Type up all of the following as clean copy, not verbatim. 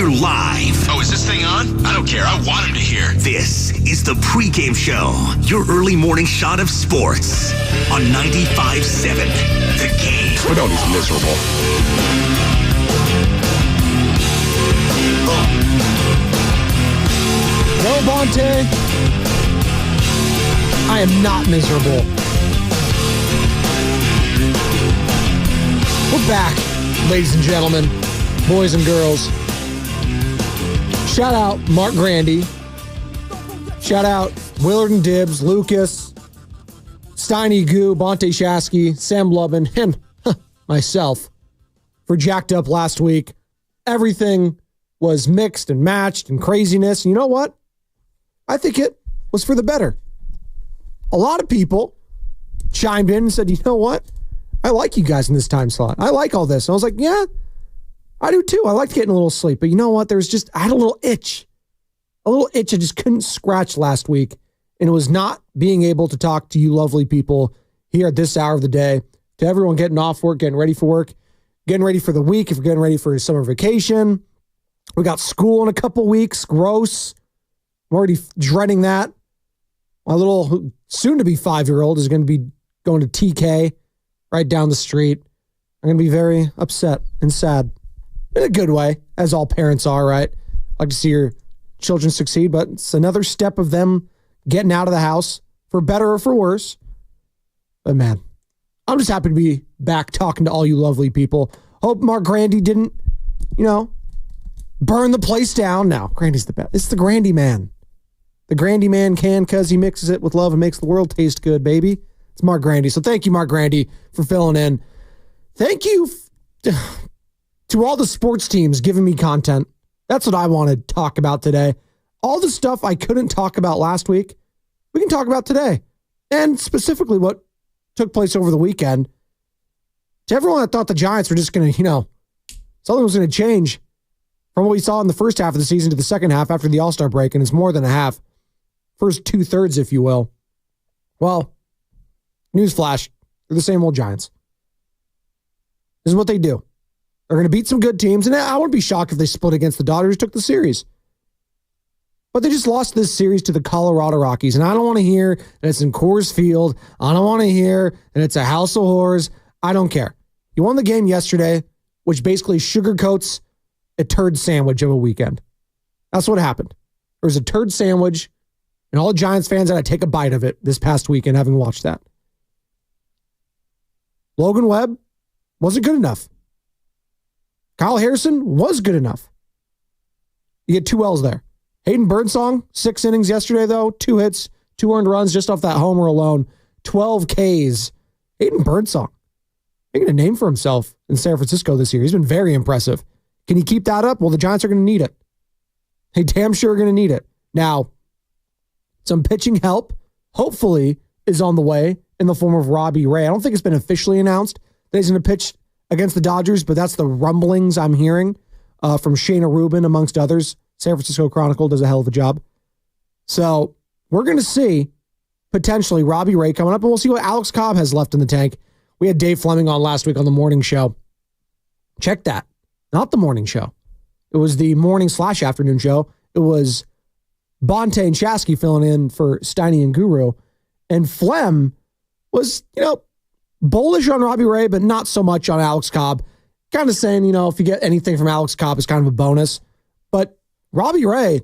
We're live. Oh, is this thing on? I don't care. I want him to hear. This is the Pregame Show, your early morning shot of sports on 95.7 The Game. Spadoni's miserable. No, Bonte. I am not miserable. We're back, ladies and gentlemen, boys and girls. Shout out Mark Grandy. Shout out Willard and Dibbs, Lucas, Steiny Goo, Bonte Shasky, Sam Lubin, and myself for jacked up last week. Everything was mixed and matched and craziness. And you know what? I think it was for the better. A lot of people chimed in and said, you know what? I like you guys in this time slot. I like all this. And I was like, yeah, I do too. I liked getting a little sleep. But you know what? I had a little itch. A little itch I just couldn't scratch last week. And it was not being able to talk to you lovely people here at this hour of the day. To everyone getting off work, getting ready for work, getting ready for the week, if you're getting ready for summer vacation. We got school in a couple weeks. Gross. I'm already dreading that. My little soon-to-be 5-year-old is going to be going to TK right down the street. I'm going to be very upset and sad in a good way, as all parents are, right? Like to see your children succeed, but it's another step of them getting out of the house for better or for worse. But man, I'm just happy to be back talking to all you lovely people. Hope Mark Grandy didn't, burn the place down. No, Grandy's the best. It's the Grandy man. The Grandy man can because he mixes it with love and makes the world taste good, baby. It's Mark Grandy. So thank you, Mark Grandy, for filling in. Thank you to all the sports teams giving me content. That's what I want to talk about today. All the stuff I couldn't talk about last week, we can talk about today. And specifically what took place over the weekend. To everyone that thought the Giants were just going to, something was going to change from what we saw in the first half of the season to the second half after the All-Star break, and it's more than a half. First 2/3, if you will. Well, newsflash, they're the same old Giants. This is what they do. They're going to beat some good teams, and I wouldn't be shocked if they split against the Dodgers, took the series. But they just lost this series to the Colorado Rockies, and I don't want to hear that it's in Coors Field. I don't want to hear that it's a house of horrors. I don't care. You won the game yesterday, which basically sugarcoats a turd sandwich of a weekend. That's what happened. There was a turd sandwich, and all the Giants fans had to take a bite of it this past weekend having watched that. Logan Webb wasn't good enough. Kyle Harrison was good enough. You get 2 L's there. Hayden Birdsong, 6 innings yesterday, though. 2 hits, 2 earned runs just off that homer alone. 12 Ks. Hayden Birdsong making a name for himself in San Francisco this year. He's been very impressive. Can he keep that up? Well, the Giants are going to need it. They damn sure are going to need it. Now, some pitching help, hopefully, is on the way in the form of Robbie Ray. I don't think it's been officially announced that he's going to pitch against the Dodgers, but that's the rumblings I'm hearing from Shayna Rubin, amongst others. San Francisco Chronicle does a hell of a job. So we're going to see potentially Robbie Ray coming up, and we'll see what Alex Cobb has left in the tank. We had Dave Fleming on last week on the morning show. Check that. Not the morning show. It was the morning/afternoon show. It was Bonte and Shasky filling in for Steiny and Guru. And Flem was, bullish on Robbie Ray, but not so much on Alex Cobb. Kind of saying, if you get anything from Alex Cobb, it's kind of a bonus. But Robbie Ray,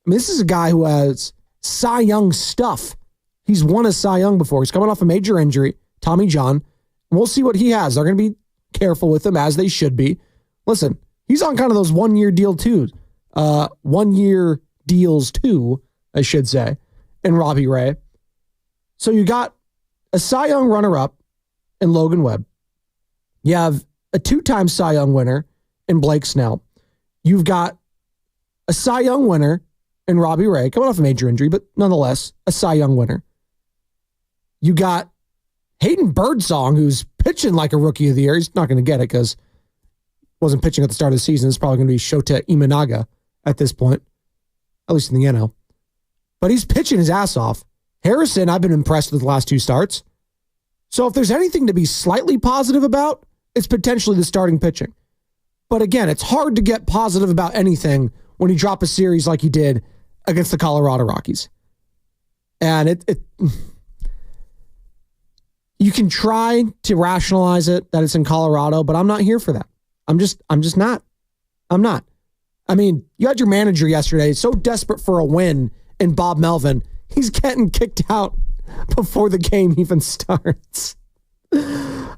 this is a guy who has Cy Young stuff. He's won a Cy Young before. He's coming off a major injury, Tommy John. And we'll see what he has. They're going to be careful with him, as they should be. Listen, he's on kind of those 1-year deal too. 1-year deals too, I should say, in Robbie Ray. So you got a Cy Young runner-up in Logan Webb. You have a 2-time Cy Young winner in Blake Snell. You've got a Cy Young winner in Robbie Ray, coming off a major injury, but nonetheless, a Cy Young winner. You got Hayden Birdsong, who's pitching like a rookie of the year. He's not going to get it because he wasn't pitching at the start of the season. It's probably going to be Shota Imanaga at this point, at least in the NL. But he's pitching his ass off. Harrison, I've been impressed with the last 2 starts. So if there's anything to be slightly positive about, it's potentially the starting pitching. But again, it's hard to get positive about anything when you drop a series like you did against the Colorado Rockies. And you can try to rationalize it that it's in Colorado, but I'm not here for that. I'm just not. I'm not. I mean, you had your manager yesterday so desperate for a win in Bob Melvin. He's getting kicked out before the game even starts. I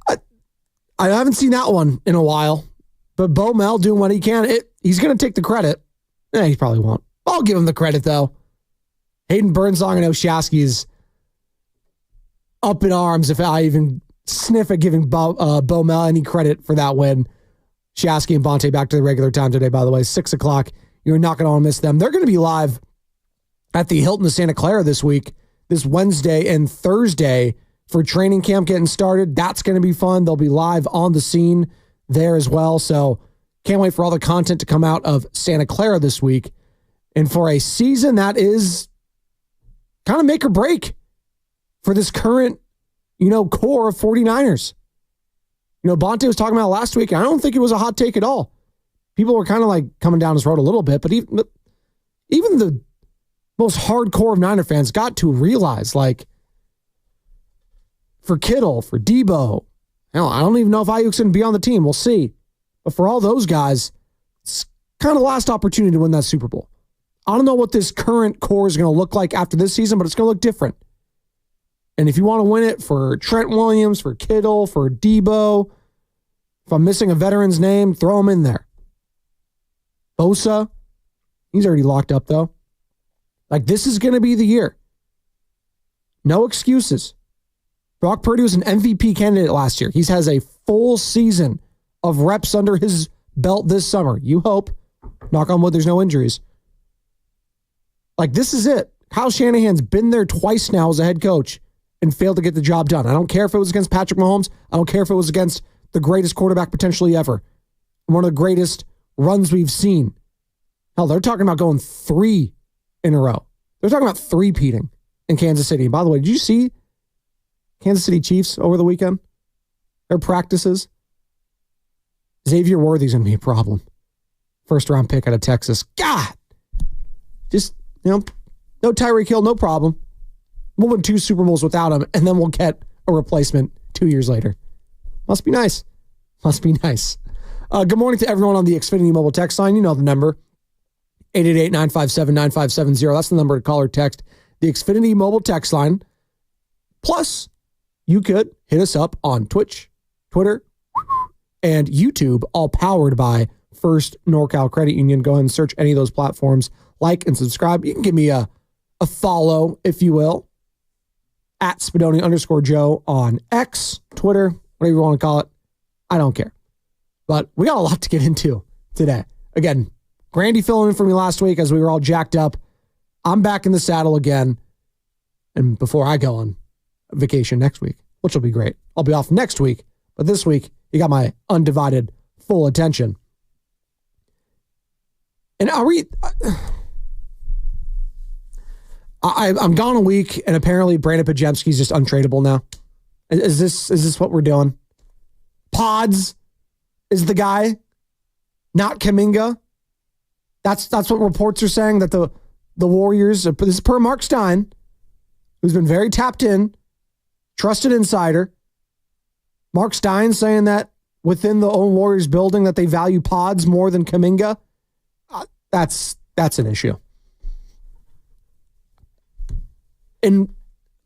haven't seen that one in a while, but Bo Mel doing what he can. He's going to take the credit. He probably won't. I'll give him the credit, though. Hayden Birdsong and Oshasky's up in arms if I even sniff at giving Bo Mel any credit for that win. Shasky and Bonte back to the regular time today, by the way, 6 o'clock. You're not going to want to miss them. They're going to be live at the Hilton of Santa Clara this week, this Wednesday and Thursday for training camp getting started. That's going to be fun. They'll be live on the scene there as well. So can't wait for all the content to come out of Santa Clara this week. And for a season that is kind of make or break for this current, core of 49ers. Bonte was talking about last week, and I don't think it was a hot take at all. People were kind of like coming down this road a little bit, but even the most hardcore of Niner fans got to realize, like, for Kittle, for Debo, I don't even know if Ayuk's going to be on the team. We'll see. But for all those guys, it's kind of last opportunity to win that Super Bowl. I don't know what this current core is going to look like after this season, but it's going to look different. And if you want to win it for Trent Williams, for Kittle, for Debo, if I'm missing a veteran's name, throw him in there. Bosa, he's already locked up, though. Like, this is going to be the year. No excuses. Brock Purdy was an MVP candidate last year. He has a full season of reps under his belt this summer. You hope. Knock on wood, there's no injuries. Like, this is it. Kyle Shanahan's been there twice now as a head coach and failed to get the job done. I don't care if it was against Patrick Mahomes. I don't care if it was against the greatest quarterback potentially ever. One of the greatest runs we've seen. Hell, they're talking about going 3 in a row. They're talking about 3-peating in Kansas City. And by the way, did you see Kansas City Chiefs over the weekend? Their practices? Xavier Worthy's going to be a problem. First round pick out of Texas. God! Just, no Tyreek Hill, no problem. We'll win 2 Super Bowls without him, and then we'll get a replacement 2 years later. Must be nice. Must be nice. Good morning to everyone on the Xfinity mobile text line. You know the number. 888-957-9570. That's the number to call or text. The Xfinity mobile text line. Plus, you could hit us up on Twitch, Twitter, and YouTube, all powered by First NorCal Credit Union. Go ahead and search any of those platforms. Like and subscribe. You can give me a follow, if you will, at Spadoni_Joe on X, Twitter, whatever you want to call it. I don't care. But we got a lot to get into today. Again, Grandy filling in for me last week as we were all jacked up. I'm back in the saddle again. And before I go on vacation next week, which will be great. I'll be off next week. But this week, you got my undivided full attention. And I'm gone a week, and apparently Brandon Pajemski's just untradeable now. Is this what we're doing? Pods is the guy, not Kuminga. That's what reports are saying, that the Warriors, this is per Mark Stein, who's been very tapped in, trusted insider. Mark Stein saying that within the own Warriors building that they value Pods more than Kuminga. That's an issue. In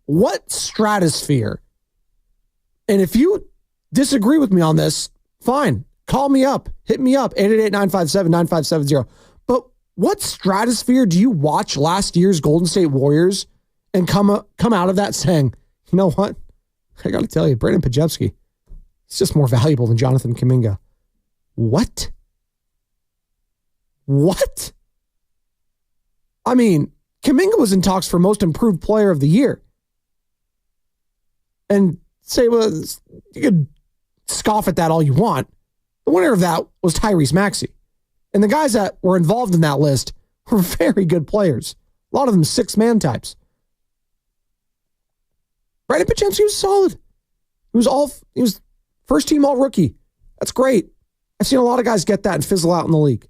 what stratosphere? And if you disagree with me on this, fine. Call me up. Hit me up. 888-957-9570. But what stratosphere do you watch last year's Golden State Warriors and come out of that saying, you know what? I got to tell you, Brandon Pajemski, he's just more valuable than Jonathan Kuminga. What? What? I mean, Kuminga was in talks for most improved player of the year. And say, well, you could scoff at that all you want. The winner of that was Tyrese Maxey. And the guys that were involved in that list were very good players. A lot of them 6-man types. Brandon Pajemski was solid. He was first team all rookie. That's great. I've seen a lot of guys get that and fizzle out in the league.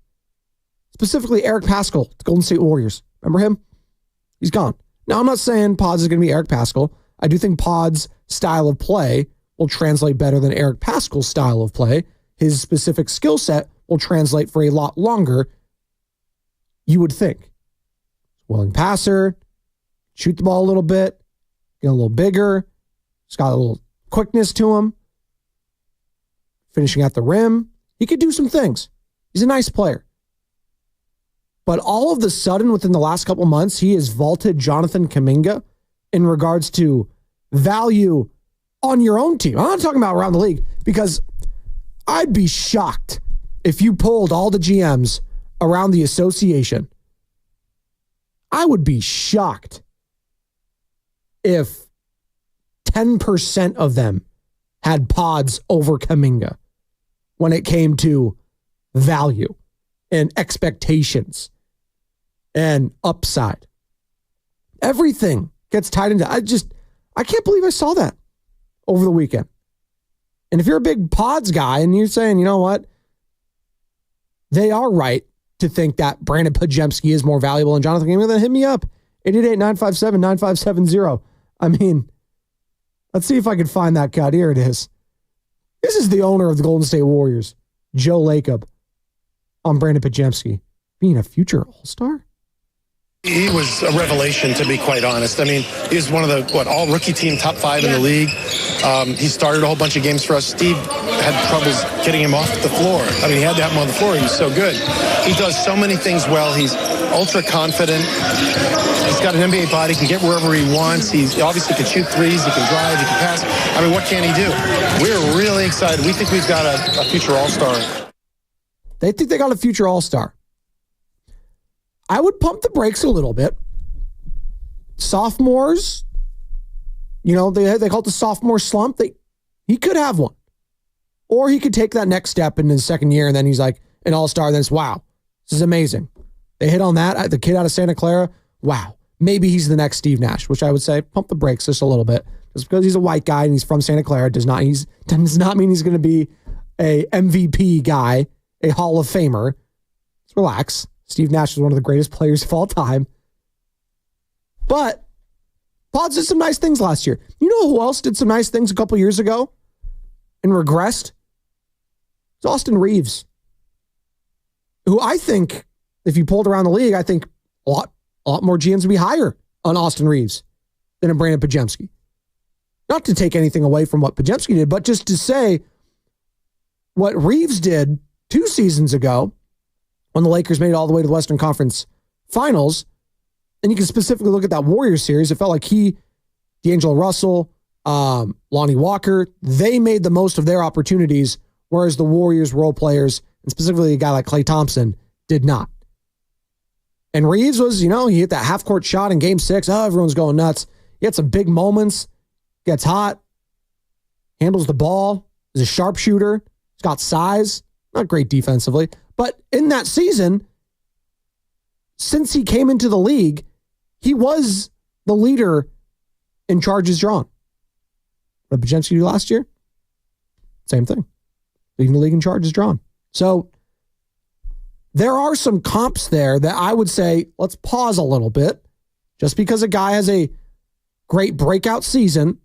Specifically, Eric Paschall, the Golden State Warriors. Remember him? He's gone. Now, I'm not saying Pods is going to be Eric Paschall. I do think Pods' style of play will translate better than Eric Paschall's style of play. His specific skill set will translate for a lot longer, you would think. Willing passer, shoot the ball a little bit, get a little bigger. He's got a little quickness to him. Finishing at the rim. He could do some things. He's a nice player. But all of the sudden, within the last couple months, he has vaulted Jonathan Kuminga in regards to value on your own team. I'm not talking about around the league, because I'd be shocked if you pulled all the GMs around the association. I would be shocked if 10% of them had Pods over Kuminga when it came to value and expectations and upside. Everything gets tied into. I can't believe I saw that over the weekend. And if you're a big Pods guy and you're saying, you know what, they are right to think that Brandon Pajemski is more valuable than Jonathan Kuminga, then hit me up. 888-957-9570. I mean, let's see if I can find that cut. Here it is. This is the owner of the Golden State Warriors, Joe Lacob, on Brandon Pajemski being a future All-Star. He was a revelation, to be quite honest. I mean, he was one of the, all-rookie team, top 5 in the league. He started a whole bunch of games for us. Steve had troubles getting him off the floor. I mean, he had to have him on the floor. He was so good. He does so many things well. He's ultra confident. He's got an NBA body. He can get wherever he wants. He obviously can shoot threes. He can drive. He can pass. I mean, what can he do? We're really excited. We think we've got a future All-Star. They think they got a future All-Star. I would pump the brakes a little bit. Sophomores, they call it the sophomore slump. He could have one. Or he could take that next step in his second year, and then he's like an All-Star. Then it's, wow, this is amazing. They hit on that. The kid out of Santa Clara, wow. Maybe he's the next Steve Nash, which I would say pump the brakes just a little bit. Just because he's a white guy and he's from Santa Clara does not mean he's going to be a MVP guy, a Hall of Famer. Just relax. Steve Nash is one of the greatest players of all time. But Pods did some nice things last year. You know who else did some nice things a couple years ago and regressed? It's Austin Reeves, who I think, if you pulled around the league, I think a lot more GMs would be higher on Austin Reeves than a Brandon Pajemski. Not to take anything away from what Pajemski did, but just to say what Reeves did 2 seasons ago when the Lakers made it all the way to the Western Conference Finals. And you can specifically look at that Warriors series. It felt like D'Angelo Russell, Lonnie Walker, they made the most of their opportunities, whereas the Warriors role players, and specifically a guy like Klay Thompson, did not. And Reeves was, he hit that half-court shot in Game 6. Oh, everyone's going nuts. He had some big moments, gets hot, handles the ball, is a sharpshooter, he's got size, not great defensively. But in that season, since he came into the league, he was the leader in charges drawn. What did Pajemski do last year? Same thing. Leading the league in charges drawn. So there are some comps there that I would say, let's pause a little bit. Just because a guy has a great breakout season,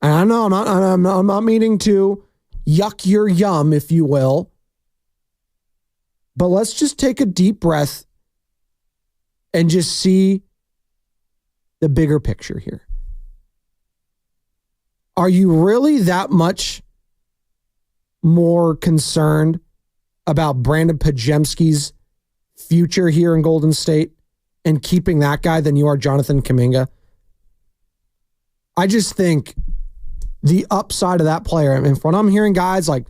and I know I'm not meaning to yuck your yum, if you will, but let's just take a deep breath and just see the bigger picture here. Are you really that much more concerned about Brandon Pajemski's future here in Golden State and keeping that guy than you are Jonathan Kuminga? I just think the upside of that player, I mean, when I'm hearing guys like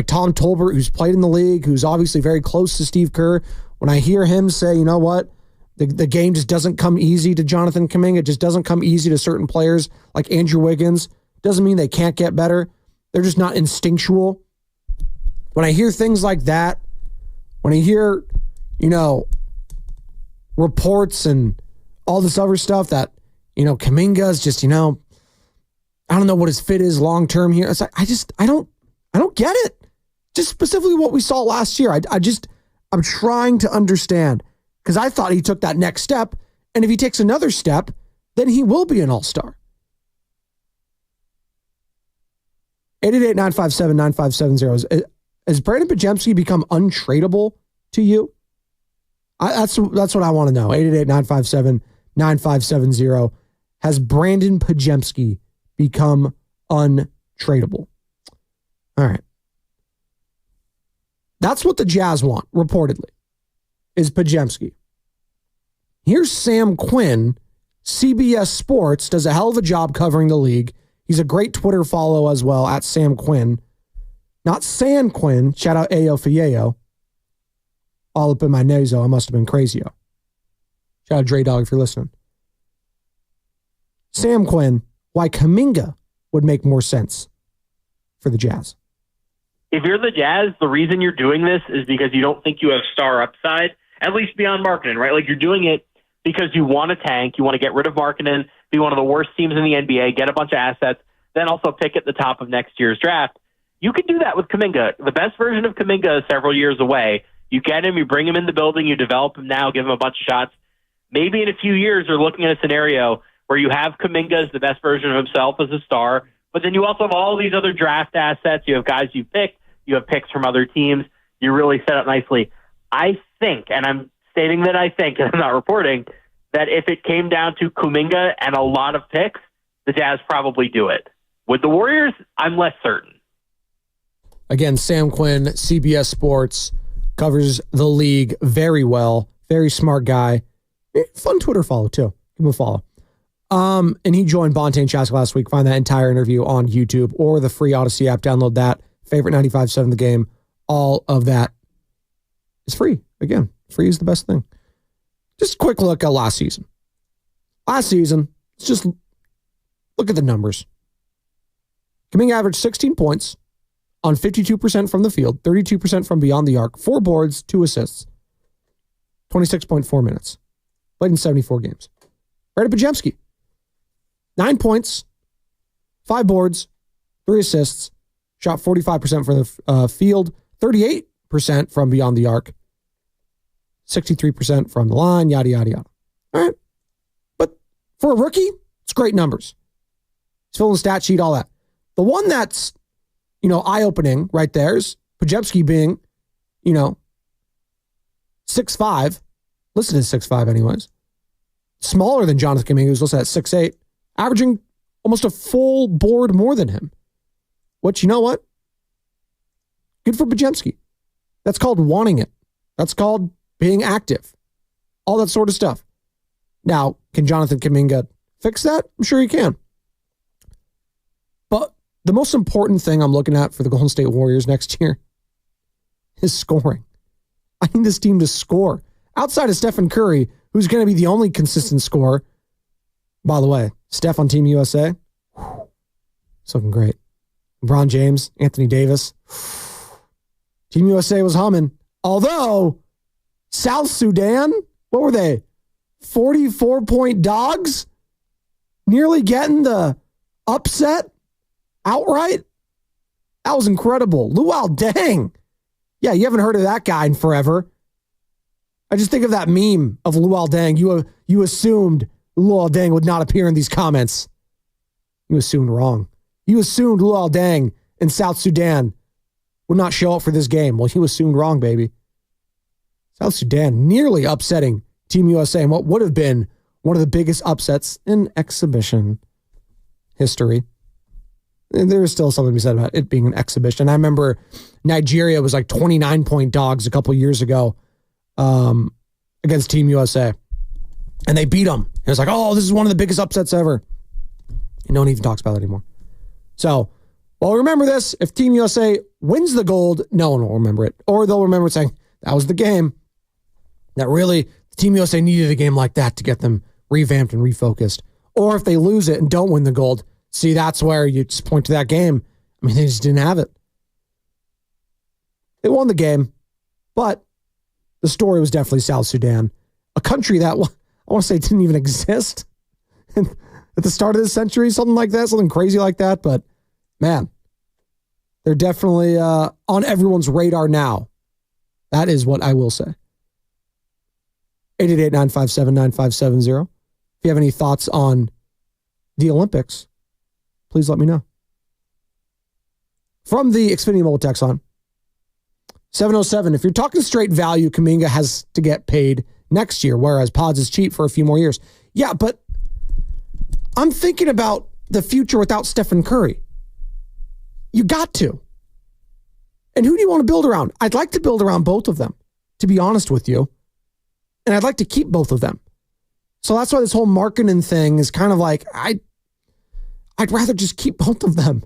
Tom Tolbert, who's played in the league, who's obviously very close to Steve Kerr, when I hear him say, you know what, the game just doesn't come easy to Jonathan Kuminga, it just doesn't come easy to certain players like Andrew Wiggins, doesn't mean they can't get better. They're just not instinctual. When I hear things like that, when I hear, reports and all this other stuff that, Kuminga's just, I don't know what his fit is long-term here. It's like, I don't get it. Just specifically what we saw last year. I'm trying to understand because I thought he took that next step. And if he takes another step, then he will be an all-star. 888-957-9570. Has Brandon Podziemski become untradeable to you? That's what I want to know. 888-957-9570. Has Brandon Podziemski become untradeable? All right. That's what the Jazz want, reportedly, is Podziemski. Here's Sam Quinn. CBS Sports does a hell of a job covering the league. He's a great Twitter follow as well, at Sam Quinn. Not San Quinn. Shout out Ayo Fieo. All up in my naso. I must have been crazy-o. Shout out Dre Dog if you're listening. Sam Quinn, why Kuminga would make more sense for the Jazz. If you're the Jazz, the reason you're doing this is because you don't think you have star upside, at least beyond Markkanen, right? Like, you're doing it because you want to tank, you want to get rid of Markkanen, be one of the worst teams in the NBA, get a bunch of assets, then also pick at the top of next year's draft. You can do that with Kuminga. The best version of Kuminga is several years away. You get him, you bring him in the building, you develop him now, give him a bunch of shots. Maybe in a few years, you're looking at a scenario where you have Kuminga as the best version of himself as a star, but then you also have all these other draft assets. You have guys you picked, you have picks from other teams. You really set up nicely. I think, and I'm stating that I think, and I'm not reporting, that if it came down to Kuminga and a lot of picks, the Jazz probably do it. With the Warriors, I'm less certain. Again, Sam Quinn, CBS Sports, covers the league very well. Very smart guy. Fun Twitter follow, too. Give him a follow. And he joined Bonta and Chaska last week. Find that entire interview on YouTube or the free Odyssey app. Download that. Favorite 95.7 The Game. All of that is free. Again, free is the best thing. Just a quick look at last season. Last season, just look at the numbers. Kuminga averaged 16 points on 52% from the field, 32% from beyond the arc, 4 boards, 2 assists, 26.4 minutes. Played in 74 games. Brandon Podziemski, 9 points, 5 boards, 3 assists, shot 45% from the field, 38% from beyond the arc, 63% from the line, yada, yada, yada. All right. But for a rookie, it's great numbers. He's filling the stat sheet, all that. The one that's, eye-opening right there is Podziemski being, 6'5", listed as 6'5" anyways. Smaller than Jonathan Kuminga, who's listed at 6'8", averaging almost a full board more than him. Which, you know what? Good for Podziemski. That's called wanting it. That's called being active. All that sort of stuff. Now, can Jonathan Kuminga fix that? I'm sure he can. But the most important thing I'm looking at for the Golden State Warriors next year is scoring. I need this team to score. Outside of Stephen Curry, who's going to be the only consistent scorer. By the way, Steph on Team USA, it's looking great. LeBron James, Anthony Davis. Team USA was humming. Although, South Sudan, what were they? 44-point dogs? Nearly getting the upset outright? That was incredible. Luol Deng. Yeah, you haven't heard of that guy in forever. I just think of that meme of Luol Deng. You assumed Luol Deng would not appear in these comments. You assumed wrong. You assumed Luol Deng in South Sudan would not show up for this game. Well, you assumed wrong, baby. South Sudan nearly upsetting Team USA in what would have been one of the biggest upsets in exhibition history. And there is still something to be said about it being an exhibition. I remember Nigeria was like 29-point dogs a couple years ago against Team USA. And they beat them. It was like, oh, this is one of the biggest upsets ever. And no one even talks about it anymore. So, well, remember this. If Team USA wins the gold, no one will remember it. Or they'll remember it saying, that was the game. That really, Team USA needed a game like that to get them revamped and refocused. Or if they lose it and don't win the gold, see, that's where you just point to that game. I mean, they just didn't have it. They won the game, but the story was definitely South Sudan, a country that I want to say didn't even exist at the start of this century, something like that, something crazy like that. But man, They're definitely on everyone's radar now. That is what I will say. 888-957-9570. If you have any thoughts on the Olympics, please let me know. From the Xfinity Mobile text on 707, if you're talking straight value, Kuminga has to get paid next year, whereas Pods is cheap for a few more years. Yeah, but I'm thinking about the future without Stephen Curry. You got to. And who do you want to build around? I'd like to build around both of them, to be honest with you. And I'd like to keep both of them. So that's why this whole Markkanen thing is kind of like, I'd rather just keep both of them.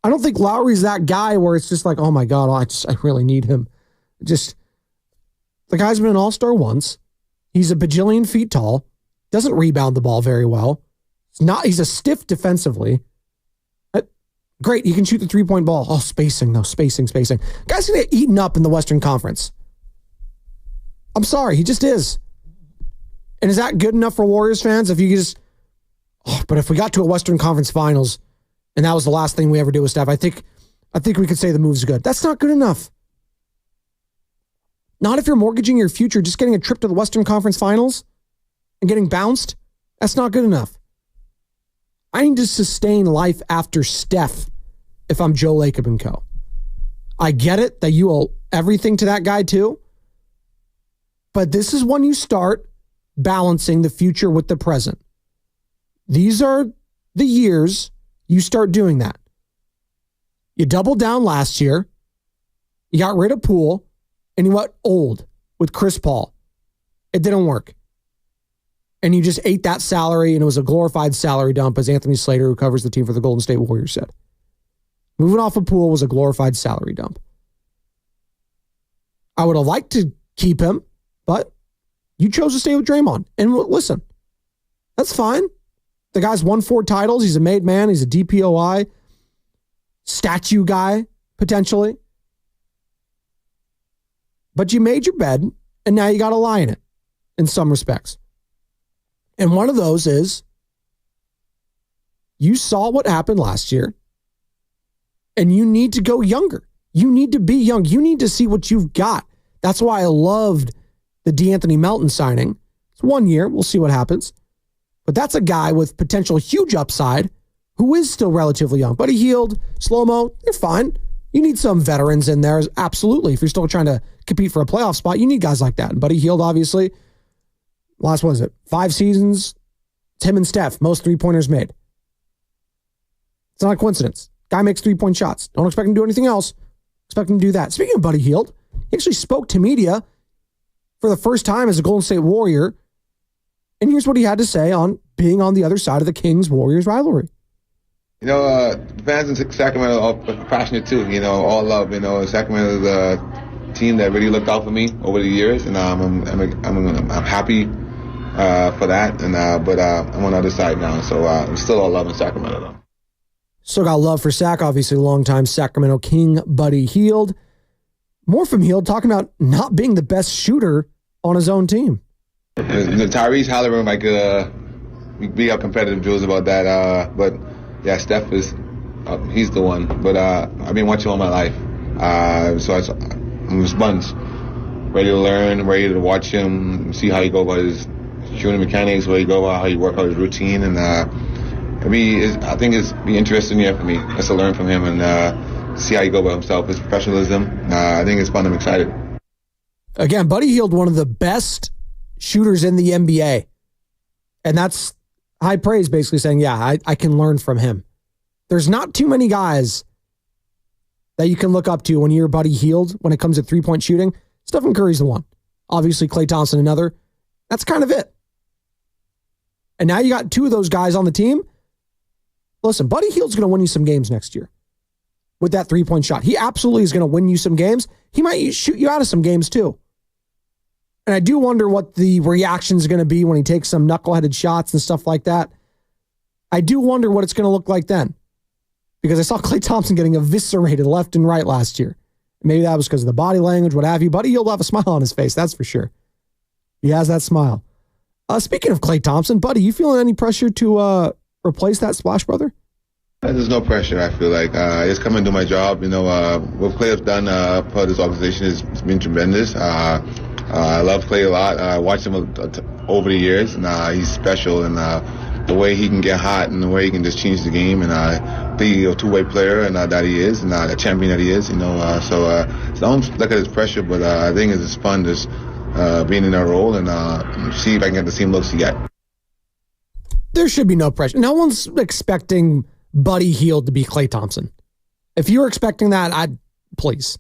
I don't think Lowry's that guy where it's just like, oh my God, I really need him. Just, the guy's been an all-star once. He's a bajillion feet tall. Doesn't rebound the ball very well. He's a stiff defensively. Great, he can shoot the three-point ball. Oh, spacing. Guy's going to get eaten up in the Western Conference. I'm sorry, he just is. And is that good enough for Warriors fans? If you just, but if we got to a Western Conference Finals and that was the last thing we ever did with Steph, I think we could say the move's good. That's not good enough. Not if you're mortgaging your future, just getting a trip to the Western Conference Finals and getting bounced. That's not good enough. I need to sustain life after Steph if I'm Joe Lacob and co. I get it that you owe everything to that guy too, but this is when you start balancing the future with the present. These are the years you start doing that. You doubled down last year, you got rid of Poole, and you went old with Chris Paul. It didn't work. And you just ate that salary, and it was a glorified salary dump, as Anthony Slater, who covers the team for the Golden State Warriors, said. Moving off of Poole was a glorified salary dump. I would have liked to keep him, but you chose to stay with Draymond. And listen, that's fine. The guy's won 4 titles. He's a made man. He's a DPOI statue guy, potentially. But you made your bed, and now you got to lie in it in some respects. And one of those is you saw what happened last year, and you need to go younger. You need to be young. You need to see what you've got. That's why I loved the DeAnthony Melton signing. It's 1 year. We'll see what happens. But that's a guy with potential huge upside who is still relatively young. Buddy Hield, Slow-Mo, they're fine. You need some veterans in there. Absolutely. If you're still trying to compete for a playoff spot, you need guys like that. And Buddy Hield, obviously, last, what is it, 5 seasons, it's him and Steph, most three-pointers made. It's not a coincidence. Guy makes three-point shots. Don't expect him to do anything else. Expect him to do that. Speaking of Buddy Hield, he actually spoke to media for the first time as a Golden State Warrior. And here's what he had to say on being on the other side of the Kings-Warriors rivalry. You know, fans in Sacramento are passionate too. You know, all love. You know, Sacramento is a team that really looked out for me over the years, and I'm happy for that. And but I'm on the other side now, so I'm still all love in Sacramento though. Still got love for Sac, obviously, longtime Sacramento King Buddy Hield. More from Hield talking about not being the best shooter on his own team. Tyrese Halliburton, we got competitive drills about that, but yeah, Steph is he's the one. But I've been watching all my life, so I'm a sponge, ready to learn, ready to watch him, see how he go about his shooting mechanics, where he go about how he work out his routine, and I think it's be interesting year for me just to learn from him and see how he go about himself, his professionalism. I think it's fun. I'm excited. Again, Buddy Hield, one of the best shooters in the NBA. And that's high praise, basically saying, yeah, I can learn from him. There's not too many guys that you can look up to when you're Buddy Hield when it comes to three-point shooting. Stephen Curry's the one. Obviously, Klay Thompson another. That's kind of it. And now you got 2 of those guys on the team. Listen, Buddy Hield's going to win you some games next year with that three-point shot. He absolutely is going to win you some games. He might shoot you out of some games too. And I do wonder what the reaction is going to be when he takes some knuckleheaded shots and stuff like that. I do wonder what it's going to look like then. Because I saw Klay Thompson getting eviscerated left and right last year. Maybe that was because of the body language, what have you. Buddy Hield will have a smile on his face, that's for sure. He has that smile. Speaking of Klay Thompson, Buddy, you feeling any pressure to replace that Splash Brother? There's no pressure, I feel like. I just come and do my job. What Clay has done for this organization has been tremendous. I love Clay a lot. I watched him over the years, and he's special. And the way he can get hot and the way he can just change the game and be a two-way player and that he is, and a champion that he is, So I don't look at his pressure, but I think it's just fun just being in that role and see if I can get the same looks he got. There should be no pressure. No one's expecting Buddy Hield to be Klay Thompson. If you were expecting that, please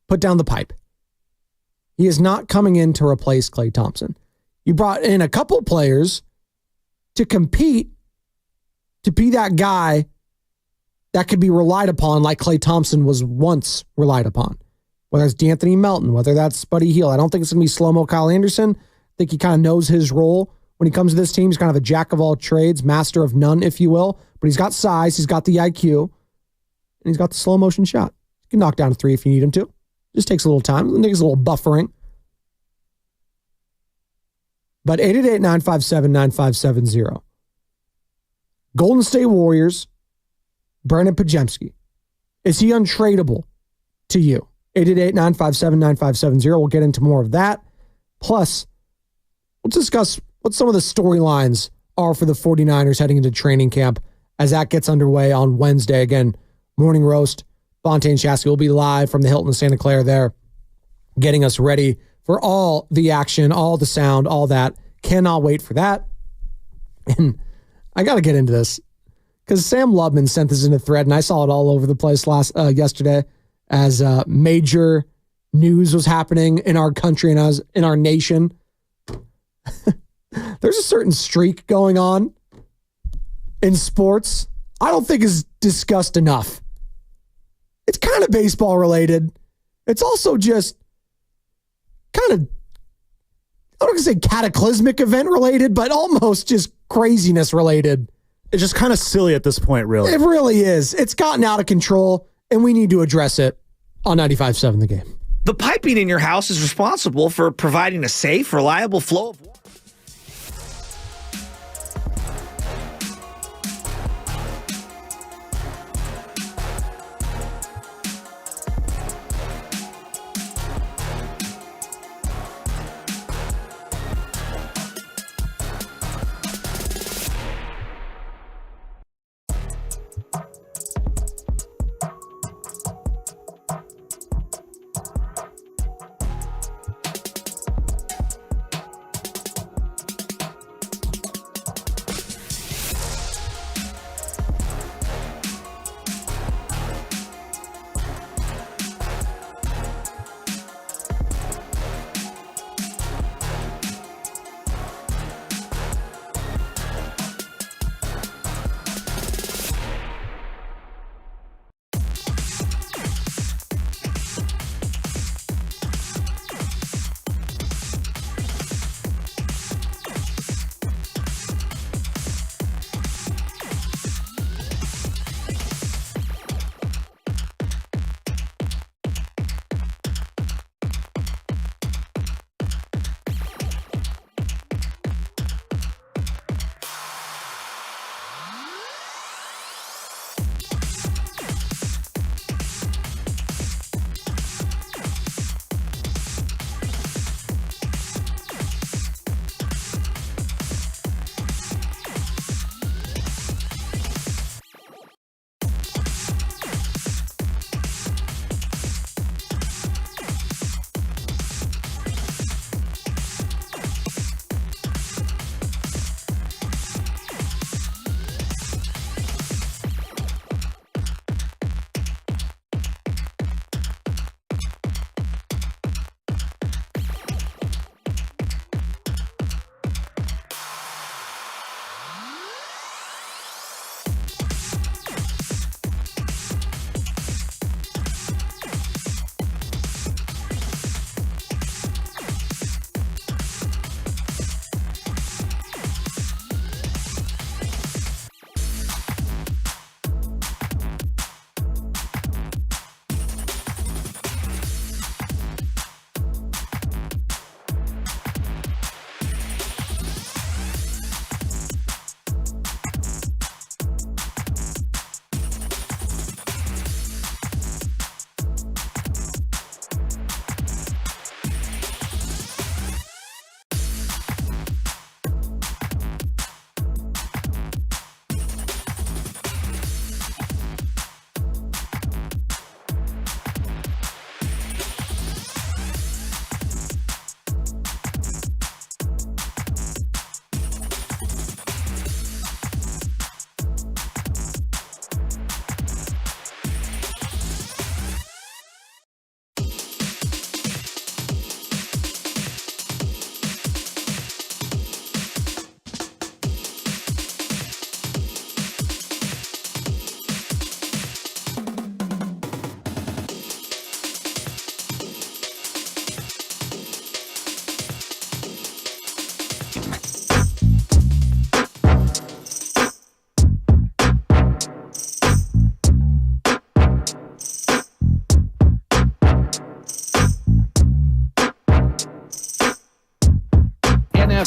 put down the pipe. He is not coming in to replace Klay Thompson. You brought in a couple players to compete, to be that guy that could be relied upon like Klay Thompson was once relied upon. Whether it's D'Anthony Melton, whether that's Buddy Hield. I don't think it's going to be slow-mo Kyle Anderson. I think he kind of knows his role when he comes to this team. He's kind of a jack of all trades, master of none, if you will. But he's got size, he's got the IQ, and he's got the slow motion shot. You can knock down a three if you need him to. Just takes a little time. It takes a little buffering. But 888-957-9570. Golden State Warriors, Brennan Pajemski. Is he untradeable to you? 888-957-9570. We'll get into more of that. Plus, we'll discuss what some of the storylines are for the 49ers heading into training camp as that gets underway on Wednesday. Again, morning roast. Bonte and Shasky will be live from the Hilton in Santa Clara there, getting us ready for all the action, all the sound, all that. Cannot wait for that. And I got to get into this because Sam Lubman sent this in a thread, and I saw it all over the place yesterday as major news was happening in our country and in our nation. There's a certain streak going on in sports I don't think is discussed enough. It's kind of baseball related. It's also just kind of, I don't want to say cataclysmic event related, but almost just craziness related. It's just kind of silly at this point, really. It really is. It's gotten out of control, and we need to address it on 95.7 The Game. The piping in your house is responsible for providing a safe, reliable flow of water.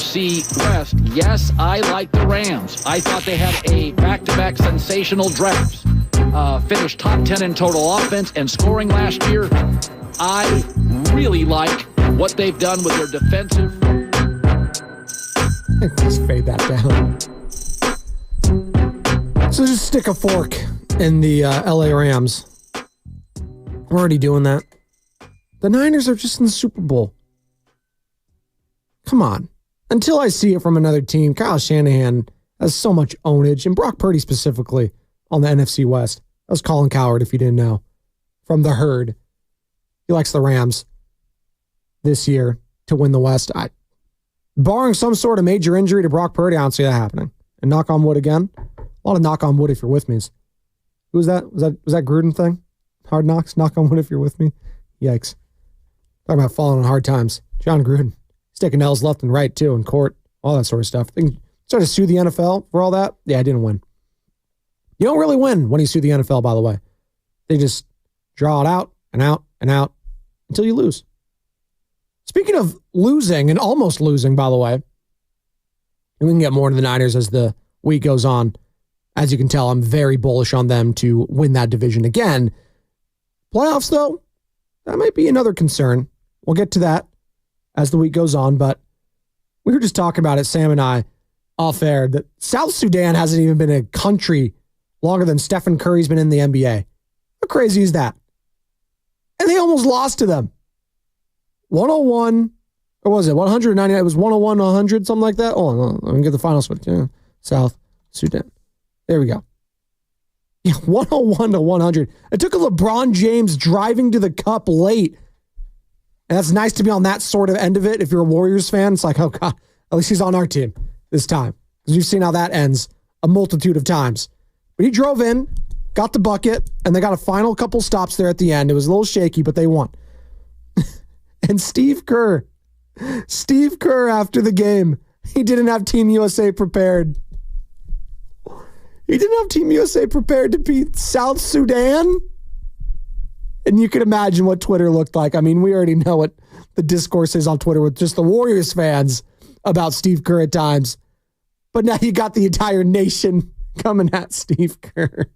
NFC West, yes, I like the Rams. I thought they had a back-to-back sensational drafts. Finished top 10 in total offense and scoring last year. I really like what they've done with their defensive. Just fade that down. So just stick a fork in the LA Rams. We're already doing that. The Niners are just in the Super Bowl. Come on. Until I see it from another team, Kyle Shanahan has so much ownage, and Brock Purdy specifically on the NFC West. That was Colin Cowherd, if you didn't know, from the herd. He likes the Rams this year to win the West. Barring some sort of major injury to Brock Purdy, I don't see that happening. And knock on wood again. A lot of knock on wood if you're with me. Who was that? Was that Gruden thing? Hard knocks? Knock on wood if you're with me? Yikes. Talking about falling on hard times. John Gruden. He's taking L's left and right, too, in court. All that sort of stuff. Trying to sue the NFL for all that? Yeah, I didn't win. You don't really win when you sue the NFL, by the way. They just draw it out and out and out until you lose. Speaking of losing and almost losing, by the way, and we can get more into the Niners as the week goes on. As you can tell, I'm very bullish on them to win that division again. Playoffs, though, that might be another concern. We'll get to that as the week goes on, but we were just talking about it, Sam and I, off air, that South Sudan hasn't even been a country longer than Stephen Curry's been in the NBA. How crazy is that? And they almost lost to them. 101, or was it 199? It was 101 to 100, something like that. Oh, no, let me get the final switch. Yeah. South Sudan. There we go. Yeah, 101 to 100. It took a LeBron James driving to the cup late. And that's nice to be on that sort of end of it. If you're a Warriors fan, it's like, oh, God, at least he's on our team this time. Because you've seen how that ends a multitude of times. But he drove in, got the bucket, and they got a final couple stops there at the end. It was a little shaky, but they won. And Steve Kerr after the game, he didn't have Team USA prepared. He didn't have Team USA prepared to beat South Sudan. And you can imagine what Twitter looked like. I mean, we already know what the discourse is on Twitter with just the Warriors fans about Steve Kerr at times. But now you got the entire nation coming at Steve Kerr.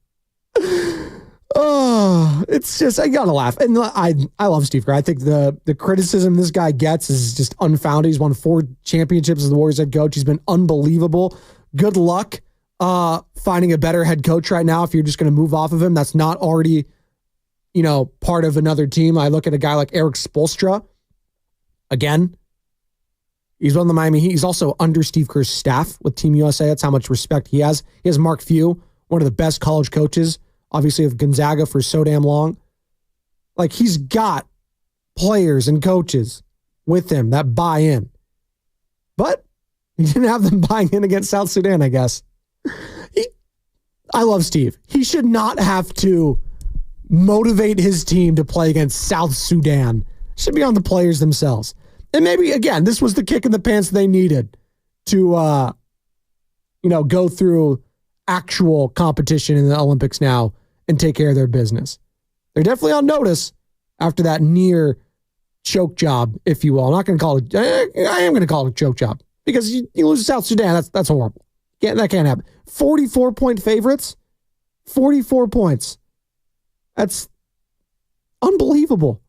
Oh, it's just, I gotta laugh. And I love Steve Kerr. I think the criticism this guy gets is just unfounded. He's won 4 championships as the Warriors head coach. He's been unbelievable. Good luck finding a better head coach right now if you're just going to move off of him. That's not already, part of another team. I look at a guy like Eric Spoelstra. Again, he's one of the Miami Heat. He's also under Steve Kerr's staff with Team USA. That's how much respect he has. He has Mark Few, one of the best college coaches, obviously of Gonzaga for so damn long. Like, he's got players and coaches with him that buy in. But he didn't have them buying in against South Sudan, I guess. I love Steve. He should not have to motivate his team to play against South Sudan. It should be on the players themselves. And maybe, again, this was the kick in the pants they needed to, go through actual competition in the Olympics now and take care of their business. They're definitely on notice after that near choke job, if you will. I'm not going to call it, I am going to call it a choke job because you lose to South Sudan. That's horrible. That can't happen. 44-point favorites, 44 points. That's unbelievable.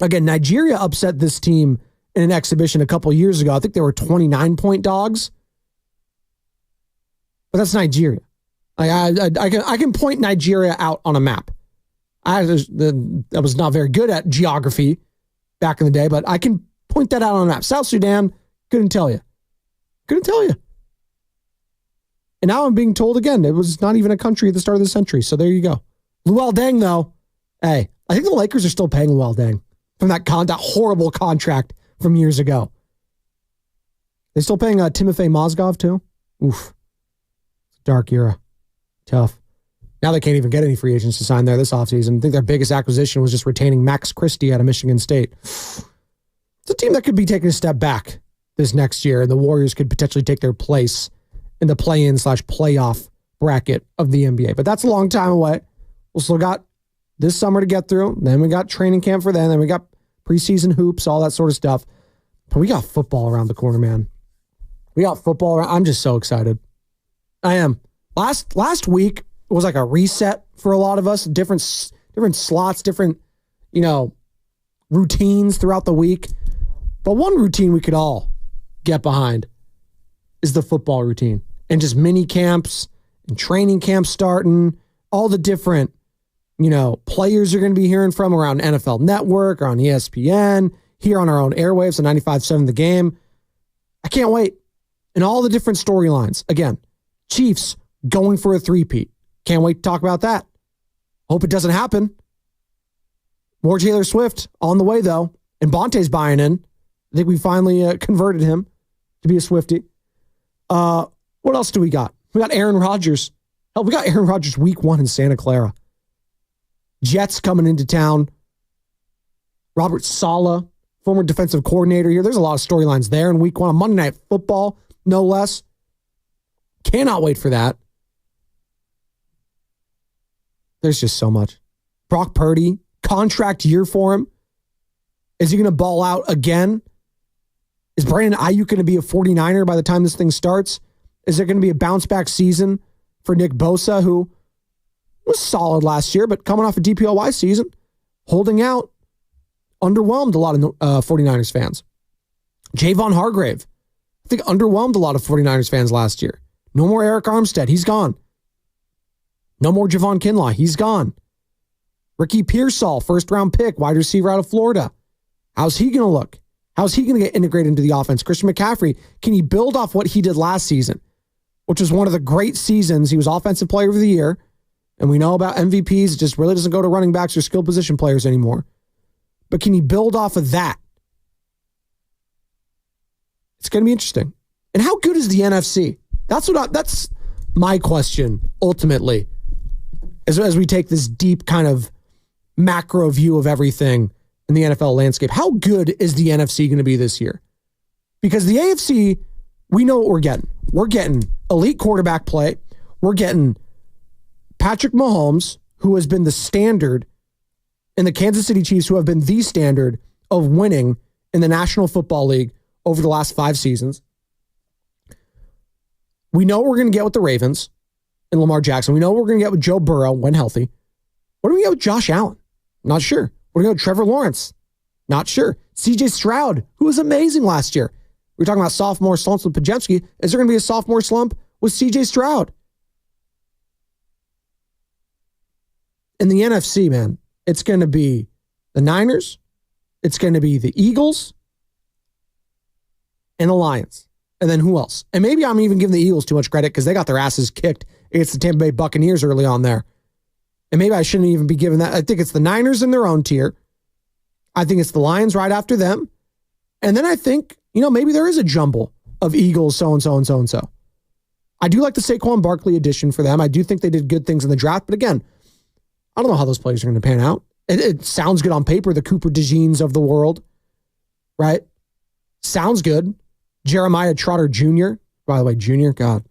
Again, Nigeria upset this team in an exhibition a couple years ago. I think they were 29-point dogs. But that's Nigeria. I can point Nigeria out on a map. I was not very good at geography back in the day, but I can point that out on a map. South Sudan, couldn't tell you. And now I'm being told again, it was not even a country at the start of the century. So there you go. Luol Deng, though. Hey, I think the Lakers are still paying Luol Deng from that horrible contract from years ago. They still paying Timofey Mozgov, too? Oof. Dark era. Tough. Now they can't even get any free agents to sign there this offseason. I think their biggest acquisition was just retaining Max Christie out of Michigan State. It's a team that could be taking a step back this next year, and the Warriors could potentially take their place in the play-in/playoff bracket of the NBA. But that's a long time away. We still got this summer to get through. Then we got training camp for then. Then we got preseason hoops, all that sort of stuff. But we got football around the corner, man. We got football. I'm just so excited. I am. Last week was like a reset for a lot of us. Different slots, different, routines throughout the week. But one routine we could all get behind is the football routine. And just mini camps and training camps starting, all the different, players you're going to be hearing from around NFL Network or on ESPN, here on our own airwaves on 95.7 The Game. I can't wait. And all the different storylines. Again, Chiefs going for a three-peat. Can't wait to talk about that. Hope it doesn't happen. More Taylor Swift on the way, though. And Bonte's buying in. I think we finally converted him to be a Swiftie. What else do we got? We got Aaron Rodgers. Hell, we got Aaron Rodgers week 1 in Santa Clara. Jets coming into town. Robert Saleh, former defensive coordinator here. There's a lot of storylines there in week 1 on Monday Night Football, no less. Cannot wait for that. There's just so much. Brock Purdy, contract year for him. Is he going to ball out again? Is Brandon Ayuk going to be a 49er by the time this thing starts? Is there going to be a bounce back season for Nick Bosa, who was solid last year, but coming off a DPOY season, holding out, underwhelmed a lot of 49ers fans. Javon Hargrave, I think underwhelmed a lot of 49ers fans last year. No more Eric Armstead. He's gone. No more Javon Kinlaw. He's gone. Ricky Pearsall, first-round pick, wide receiver out of Florida. How's he going to look? How's he going to get integrated into the offense? Christian McCaffrey, can he build off what he did last season, which was one of the great seasons? He was Offensive Player of the Year, and we know about MVPs. It just really doesn't go to running backs or skill position players anymore. But can he build off of that? It's going to be interesting. And how good is the NFC? That's my question, ultimately, as we take this deep kind of macro view of everything in the NFL landscape. How good is the NFC going to be this year? Because the AFC, we know what we're getting. We're getting elite quarterback play. We're getting Patrick Mahomes, who has been the standard, and the Kansas City Chiefs, who have been the standard of winning in the National Football League over the last 5 seasons. We know what we're going to get with the Ravens and Lamar Jackson. We know what we're going to get with Joe Burrow when healthy. What do we get with Josh Allen? Not sure. We're going to go Trevor Lawrence. Not sure. CJ Stroud, who was amazing last year. We were talking about sophomore slumps with Pajemski. Is there going to be a sophomore slump with CJ Stroud? In the NFC, man, it's going to be the Niners. It's going to be the Eagles and the Lions. And then who else? And maybe I'm even giving the Eagles too much credit because they got their asses kicked against the Tampa Bay Buccaneers early on there. And maybe I shouldn't even be giving that. I think it's the Niners in their own tier. I think it's the Lions right after them. And then I think, maybe there is a jumble of Eagles, so-and-so and so-and-so. I do like the Saquon Barkley addition for them. I do think they did good things in the draft. But again, I don't know how those players are going to pan out. It sounds good on paper, the Cooper DeJeans of the world, right? Sounds good. Jeremiah Trotter Jr., by the way, Junior, God.